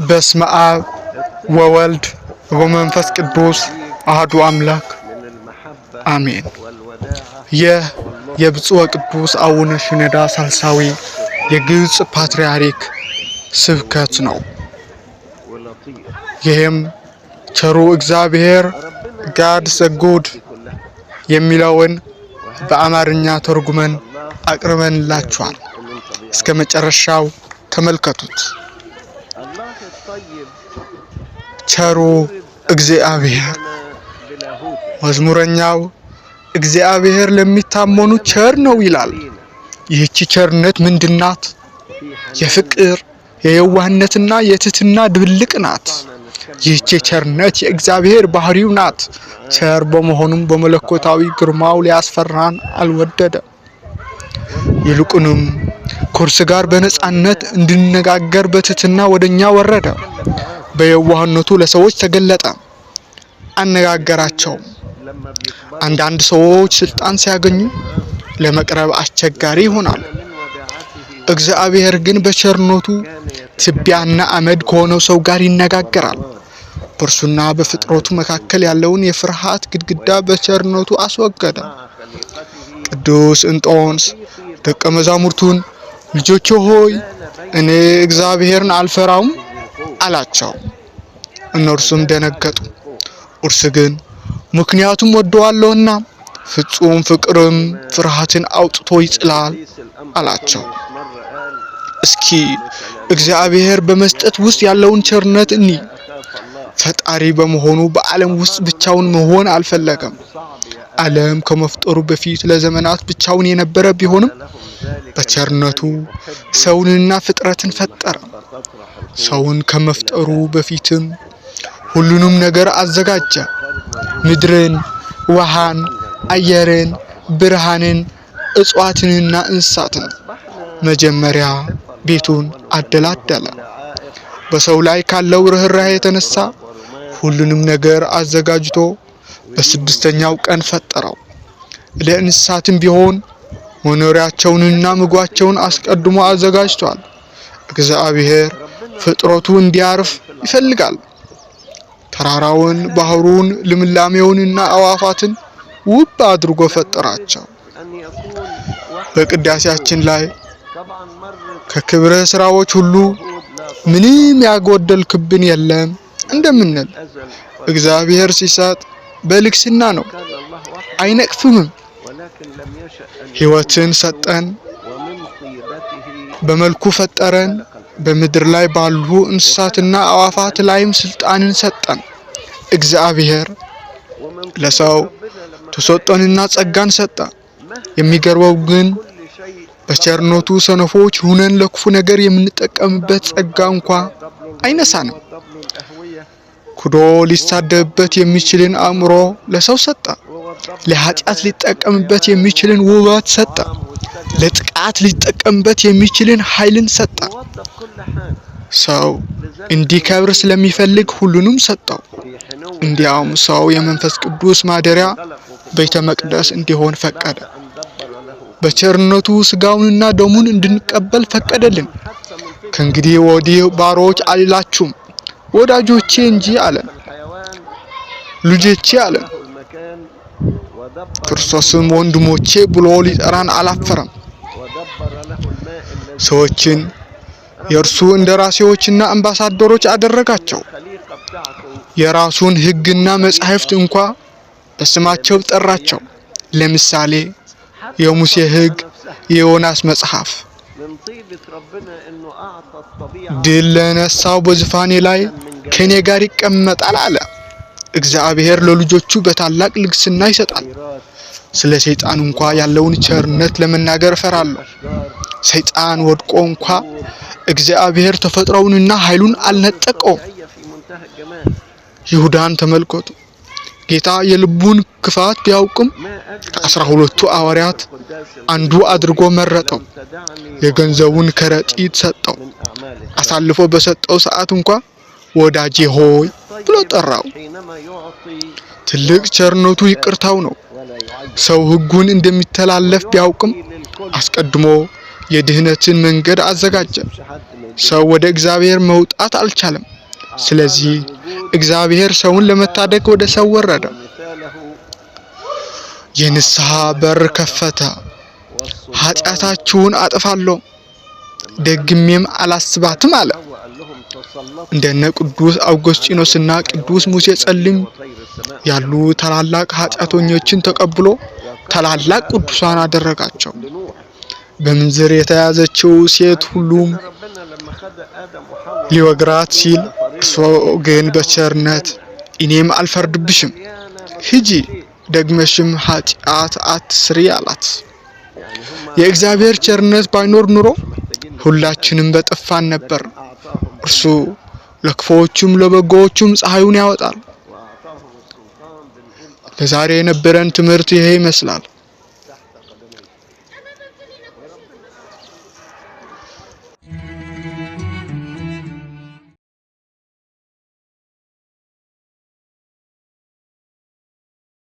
በስመ አብ ወወልድ ወመንፈስ ቅዱስ አሐዱ አምላክ አሜን። ይህ የብፁዕ ወቅዱስ አቡነ ሽኖዳ ሳልሳዊ የግብጽ ፓትርያርክ ስብከት ነው። ይህም ቸሩ እግዚአብሔር ጋድ ሰጉድ የሚለውን በአማርኛ ተርጉመን አቅርበንላችኋል። እስከ መጨረሻው ተመልከቱት። ቸሩ እግዚአብሔር መዝሙረኛው እግዚአብሔር ለሚታመኑ ቸር ነው ይላል። ይህች ቸርነት ምንድናት? የፍቅር የየዋህነትና የትህትና ድብልቅ ናት። ይህች ቸርነት የእግዚአብሔር ባህሪው ናት። ቸር በመሆኑም በመለኮታዊ ግርማው ሊያስፈራን አልወደደም። ይልቁንም ከእርሱ ጋር በነጻነት እንድንነጋገር በትህትና ወደኛ ወረደ። በየዋህነቱ ለሰዎች ተገለጠ፣ አነጋገራቸው። አንዳንድ ሰዎች ስልጣን ሲያገኙ ለመቅረብ አስቸጋሪ ይሆናል። እግዚአብሔር ግን በቸርነቱ ትቢያና አመድ ከሆነው ሰው ጋር ይነጋገራል። በእርሱና በፍጥረቱ መካከል ያለውን የፍርሃት ግድግዳ በቸርነቱ አስወገደ። ቅዱስ እንጦንስ ደቀ መዛሙርቱን ልጆቼ ሆይ እኔ እግዚአብሔርን አልፈራውም አላቸው። እነርሱም ደነገጡ። እርሱ ግን ምክንያቱም ወደዋለሁና ፍጹም ፍቅርም ፍርሃትን አውጥቶ ይጥላል አላቸው። እስኪ እግዚአብሔር በመስጠት ውስጥ ያለውን ቸርነት እኒ ፈጣሪ በመሆኑ በዓለም ውስጥ ብቻውን መሆን አልፈለገም። ዓለም ከመፍጠሩ በፊት ለዘመናት ብቻውን የነበረ ቢሆንም በቸርነቱ ሰውንና ፍጥረትን ፈጠረ። ሰውን ከመፍጠሩ በፊትም ሁሉንም ነገር አዘጋጀ። ምድርን፣ ውሃን፣ አየርን፣ ብርሃንን፣ እጽዋትንና እንስሳትን። መጀመሪያ ቤቱን አደላደለ። በሰው ላይ ካለው ርኅራኄ የተነሳ ሁሉንም ነገር አዘጋጅቶ በስድስተኛው ቀን ፈጠረው። ለእንስሳትም ቢሆን መኖሪያቸውንና ምግባቸውን አስቀድሞ አዘጋጅቷል። እግዚአብሔር ፍጥረቱ እንዲያርፍ ይፈልጋል። ተራራውን፣ ባህሩን፣ ልምላሜውንና አዋፋትን ውብ አድርጎ ፈጠራቸው። በቅዳሴያችን ላይ ከክብረ ስራዎች ሁሉ ምንም ያጎደልክብን የለም እንደምንል እግዚአብሔር ሲሰጥ በልግስና ነው፣ አይነቅፍምም። ሕይወትን ሰጠን፣ በመልኩ ፈጠረን። በምድር ላይ ባሉ እንስሳትና አዋፋት ላይም ስልጣንን ሰጠን። እግዚአብሔር ለሰው ተሰጥቶንና ጸጋን ሰጠ። የሚገርመው ግን በቸርነቱ ሰነፎች ሁነን ለክፉ ነገር የምንጠቀምበት ጸጋ እንኳ አይነሳንም። ክዶ ሊሳደብበት የሚችልን አእምሮ ለሰው ሰጠ። ለኃጢአት ሊጠቀምበት የሚችልን ውበት ሰጠ። ለጥቃት ሊጠቀምበት የሚችልን ኃይልን ሰጠ። ሰው እንዲከብር ስለሚፈልግ ሁሉንም ሰጠው። እንዲያውም ሰው የመንፈስ ቅዱስ ማደሪያ ቤተ መቅደስ እንዲሆን ፈቀደ። በቸርነቱ ስጋውንና ደሙን እንድንቀበል ፈቀደልን። ከእንግዲህ ወዲህ ባሮች አልላችሁም ወዳጆቼ እንጂ አለን። ልጆቼ አለን። ክርስቶስም ወንድሞቼ ብሎ ሊጠራን አላፈረም። ሰዎችን የእርሱ እንደራሴዎችና አምባሳደሮች አደረጋቸው። የራሱን ሕግና መጻሕፍት እንኳ በስማቸው ጠራቸው። ለምሳሌ የሙሴ ሕግ፣ የዮናስ መጽሐፍ። ድል ለነሳው በዙፋኔ ላይ ከኔ ጋር ይቀመጣል አለ። እግዚአብሔር ለልጆቹ በታላቅ ልግስና ይሰጣል። ስለ ሰይጣን እንኳ ያለውን ቸርነት ለመናገር እፈራለሁ። ሰይጣን ወድቆ እንኳ እግዚአብሔር ተፈጥሮውንና ኃይሉን አልነጠቀውም። ይሁዳን ተመልከቱ። ጌታ የልቡን ክፋት ቢያውቅም ከ12ቱ ሐዋርያት አንዱ አድርጎ መረጠው። የገንዘቡን ከረጢት ሰጠው። አሳልፎ በሰጠው ሰዓት እንኳ ወዳጄ ሆይ ብሎ ጠራው። ትልቅ ቸርነቱ ይቅርታው ነው። ሰው ሕጉን እንደሚተላለፍ ቢያውቅም አስቀድሞ የድህነትን መንገድ አዘጋጀ። ሰው ወደ እግዚአብሔር መውጣት አልቻለም። ስለዚህ እግዚአብሔር ሰውን ለመታደግ ወደ ሰው ወረደ። የንስሐ በር ከፈተ። ኃጢአታችሁን አጥፋለሁ ደግሜም አላስባትም አለ። እንደነ ቅዱስ አውግስጢኖስና ቅዱስ ሙሴ ጸሊም ያሉ ታላላቅ ኃጢአተኞችን ተቀብሎ ታላላቅ ቅዱሳን አደረጋቸው። በምንዝር የተያዘችው ሴት ሁሉም ሊወግራት ሲል እርሱ ግን በቸርነት እኔም አልፈርድብሽም፣ ሂጂ ደግመሽም ኃጢአት አትስሪ አላት። የእግዚአብሔር ቸርነት ባይኖር ኑሮ ሁላችንም በጠፋን ነበር። እርሱ ለክፉዎቹም ለበጎዎቹም ፀሐዩን ያወጣል። ለዛሬ የነበረን ትምህርት ይሄ ይመስላል።